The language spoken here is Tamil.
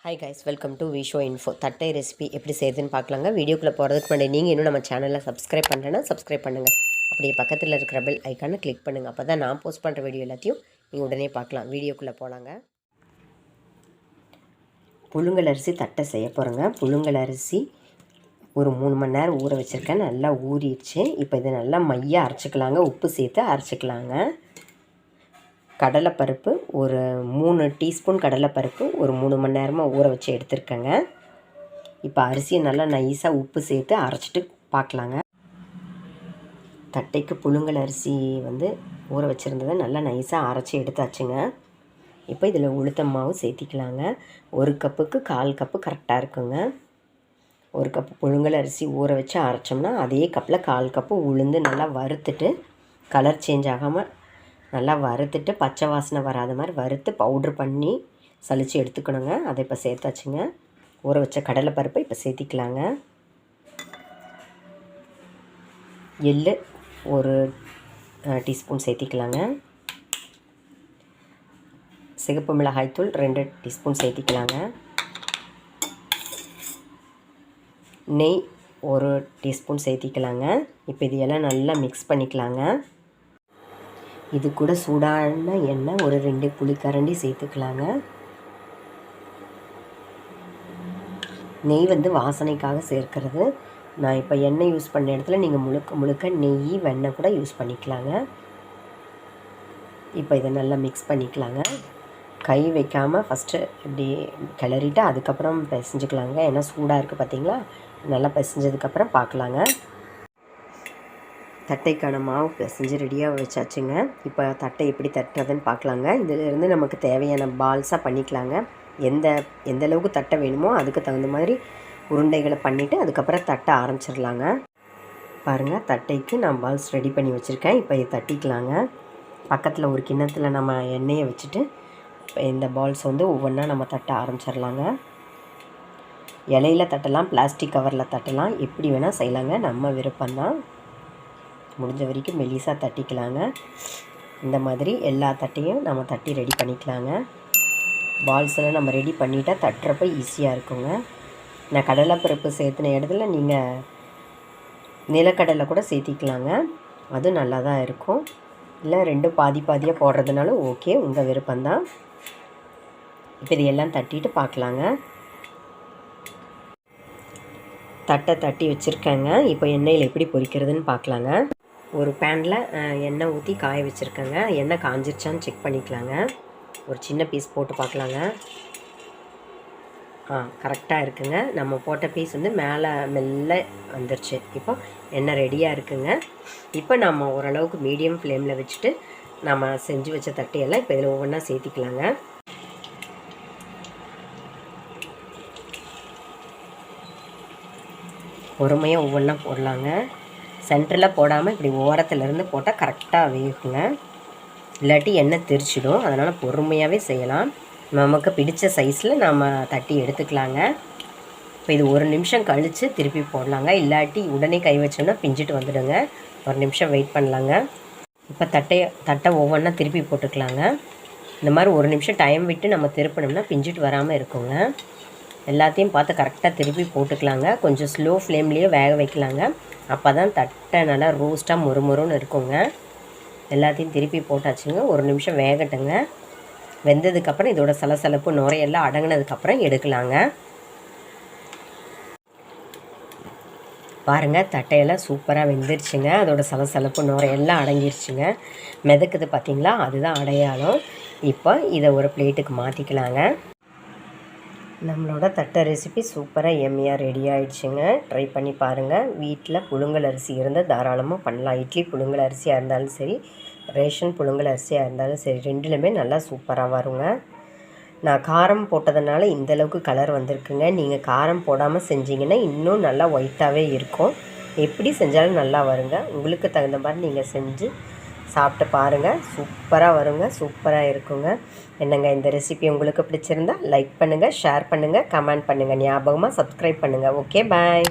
ஹாய் கைஸ், வெல்கம் டு விஷோ இன்ஃபோ. தட்டை ரெசிபி எப்படி செய்யுதுன்னு பார்க்கலாங்க. வீடியோக்குள்ளே போகிறதுக்கு முன்னாடி நீங்கள் இன்னும் நம்ம சேனலில் சப்ஸ்கிரைப் பண்ணுறேன்னா சப்ஸ்கிரைப் பண்ணுங்கள். அப்படியே பக்கத்தில் இருக்கிற பெல் ஐக்கானை கிளிக் பண்ணுங்கள். அப்போ தான் நான் போஸ்ட் பண்ணுற வீடியோ எல்லாத்தையும் நீங்கள் உடனே பார்க்கலாம். வீடியோக்குள்ளே போகலாங்க. புழுங்கல் அரிசி தட்டை செய்ய போகிறேங்க. புழுங்கல் அரிசி ஒரு 3 மணி நேரம் ஊற வச்சுருக்கேன். நல்லா ஊறிடுச்சு. இப்போ இதை நல்லா மையாக அரைச்சிக்கலாங்க. உப்பு சேர்த்து அரைச்சிக்கலாங்க. கடலைப்பருப்பு ஒரு 3 டீஸ்பூன் கடலைப்பருப்பு ஒரு 3 மணி நேரமாக ஊற வச்சு எடுத்துருக்கேங்க. இப்போ அரிசியை நல்லா நைஸாக உப்பு சேர்த்து அரைச்சிட்டு பார்க்கலாங்க. தட்டைக்கு புழுங்கல் அரிசி ஊற வச்சுருந்ததை நல்லா நைஸாக அரைச்சி எடுத்தாச்சுங்க. இப்போ இதில் உளுத்தம் மாவு சேர்த்திக்கலாங்க. 1 கப்புக்கு 1/4 கப்பு கரெக்டாக இருக்குங்க. 1 கப்பு புழுங்கல் அரிசி ஊற வச்சு அரைச்சோம்னா அதே கப்பில் 1/4 கப்பு உளுந்து நல்லா வறுத்துட்டு கலர் சேஞ்ச் ஆகாமல் நல்லா வறுத்துட்டு பச்சை வாசனை வராத மாதிரி வறுத்து பவுட்ரு பண்ணி சலித்து எடுத்துக்கணுங்க. அதை இப்போ சேர்த்தாச்சுங்க. ஊற வச்ச கடலைப்பருப்பை இப்போ சேர்த்திக்கலாங்க. எள்ளு 1 டீஸ்பூன் சேர்த்திக்கலாங்க. சிகப்பு மிளகாய்த்தூள் 2 டீஸ்பூன் சேர்த்திக்கலாங்க. நெய் 1 டீஸ்பூன் சேர்த்திக்கலாங்க. இப்போ இது எல்லாம் நல்லா மிக்ஸ் பண்ணிக்கலாங்க. இது கூட சூடான எண்ணெய் ஒரு 2 புளிக்கரண்டி சேர்த்துக்கலாங்க. நெய் வாசனைக்காக சேர்க்கிறது. நான் இப்போ எண்ணெய் யூஸ் பண்ண இடத்துல நீங்கள் முழுக்க நெய் வெண்ணெய் கூட யூஸ் பண்ணிக்கலாங்க. இப்போ இதை நல்லா மிக்ஸ் பண்ணிக்கலாங்க. கை வைக்காமல் ஃபஸ்ட்டு இப்படி கிளறிட்டு அதுக்கப்புறம் பிசைஞ்சுக்கலாங்க. ஏன்னா சூடாக இருக்குது பார்த்தீங்களா. நல்லா பிசைஞ்சதுக்கப்புறம் பார்க்கலாங்க. தட்டைக்கான மாவு பிசைஞ்சு ரெடியாக வச்சாச்சுங்க. இப்போ தட்டை எப்படி தட்டுறதுன்னு பார்க்கலாங்க. இதிலேருந்து நமக்கு தேவையான பால்ஸாக பண்ணிக்கலாங்க. எந்த அளவுக்கு தட்டை வேணுமோ அதுக்கு தகுந்த மாதிரி உருண்டைகளை பண்ணிவிட்டு அதுக்கப்புறம் தட்ட ஆரம்பிச்சிடலாங்க. பாருங்கள், தட்டைக்கு நான் பால்ஸ் ரெடி பண்ணி வச்சுருக்கேன். இப்போ இதை தட்டிக்கலாங்க. பக்கத்தில் ஒரு கிண்ணத்தில் நம்ம எண்ணெயை வச்சுட்டு இந்த பால்ஸ் ஒவ்வொன்றா நம்ம தட்ட ஆரம்பிச்சிடலாங்க. இலையில் தட்டலாம், பிளாஸ்டிக் கவரில் தட்டலாம், எப்படி வேணால் செய்யலாங்க. நம்ம விருப்பம்தான். முடிஞ்ச வரைக்கும் மெலிசாக தட்டிக்கலாங்க. இந்த மாதிரி எல்லா தட்டையும் நம்ம தட்டி ரெடி பண்ணிக்கலாங்க. பால்ஸில் நம்ம ரெடி பண்ணிட்டால் தட்டுறப்ப ஈஸியாக இருக்குங்க. நான் கடலைப்பருப்பு சேர்த்துன இடத்துல நீங்கள் நிலக்கடலை கூட சேர்த்திக்கலாங்க. அதுவும் நல்லா தான் இருக்கும். இல்லை 2 பாதியாக போடுறதுனாலும் ஓகே, உங்கள் விருப்பம்தான். இப்போ இது எல்லாம் தட்டிட்டு பார்க்கலாங்க. தட்டை தட்டி வச்சுருக்கேங்க. இப்போ எண்ணெயில் எப்படி பொரிக்கிறதுன்னு பார்க்கலாங்க. ஒரு பேனில் எண்ணெய் ஊற்றி காய வச்சுருக்கேங்க. எண்ணெய் காஞ்சிருச்சான்னு செக் பண்ணிக்கலாங்க. ஒரு சின்ன பீஸ் போட்டு பார்க்கலாங்க. கரெக்டாக இருக்குங்க. நம்ம போட்ட பீஸ் மேலே மெல்ல வந்துருச்சு. இப்போ எண்ணெய் ரெடியாக இருக்குங்க. இப்போ நம்ம ஓரளவுக்கு மீடியம் ஃப்ளேமில் வச்சுட்டு நம்ம செஞ்சு வச்ச தட்டையெல்லாம் இப்போ இதில் ஒவ்வொன்றா சேர்த்திக்கலாங்க. பொறுமையாக ஒவ்வொன்றா போடலாங்க. சென்டரில் போடாமல் இப்படி ஓரத்துலேருந்து போட்டால் கரெக்டாக வேகுங்க. இல்லாட்டி எண்ணெய் தெரிச்சிடும். அதனால் பொறுமையாகவே செய்யலாம். நமக்கு பிடிச்ச சைஸில் நம்ம தட்டி எடுத்துக்கலாங்க. இப்போ இது 1 நிமிஷம் கழித்து திருப்பி போடலாங்க. இல்லாட்டி உடனே கை வச்சோம்னா பிஞ்சிட்டு வந்துடுங்க. 1 நிமிஷம் வெயிட் பண்ணலாங்க. இப்போ தட்டை ஒவ்வொன்றா திருப்பி போட்டுக்கலாங்க. இந்த மாதிரி 1 நிமிஷம் டைம் விட்டு நம்ம திருப்பினோம்னா பிஞ்சிட்டு வராமல் இருக்குங்க. எல்லாத்தையும் பார்த்து கரெக்டாக திருப்பி போட்டுக்கலாங்க. கொஞ்சம் ஸ்லோ ஃப்ளேம்லேயே வேக வைக்கலாங்க. அப்போ தான் தட்டை நல்லா ரோஸ்ட்டாக மொறுமொறுன்னு இருக்குங்க. எல்லாத்தையும் திருப்பி போட்டாச்சுங்க. 1 நிமிஷம் வேகட்டுங்க. வெந்ததுக்கப்புறம் இதோட சலசலப்பு நுரையெல்லாம் அடங்கினதுக்கப்புறம் எடுக்கலாங்க. பாருங்கள், தட்டையெல்லாம் சூப்பராக வெந்துருச்சுங்க. அதோட சலசலப்பு நுரையெல்லாம் அடங்கிருச்சுங்க. மிதக்குது பார்த்திங்களா, அதுதான் அடையாளம். இப்போ இதை ஒரு பிளேட்டுக்கு மாற்றிக்கலாங்க. நம்மளோட தட்டை ரெசிபி சூப்பராக எம்மியாக ரெடி ஆகிடுச்சுங்க. ட்ரை பண்ணி பாருங்கள். வீட்டில் புழுங்கல் அரிசி இருந்தால் தாராளமாக பண்ணலாம். இட்லி புழுங்கல் அரிசியாக இருந்தாலும் சரி, ரேஷன் புழுங்கல் அரிசியாக இருந்தாலும் சரி, 2லுமே நல்லா சூப்பராக வருங்க. நான் காரம் போட்டதுனால இந்தளவுக்கு கலர் வந்திருக்குங்க. நீங்கள் காரம் போடாமல் செஞ்சிங்கன்னா இன்னும் நல்லா ஒயிட்டாகவே இருக்கும். எப்படி செஞ்சாலும் நல்லா வருங்க. உங்களுக்கு தகுந்த மாதிரி நீங்கள் செஞ்சு சாப்பிட்டு பாருங்கள். சூப்பராக வருங்க, சூப்பராக இருக்குங்க. என்னங்க, இந்த ரெசிபி உங்களுக்கு பிடிச்சிருந்தா லைக் பண்ணுங்கள், ஷேர் பண்ணுங்கள், கமெண்ட் பண்ணுங்கள். ஞாபகமாக சப்ஸ்கிரைப் பண்ணுங்கள். ஓகே, பாய்.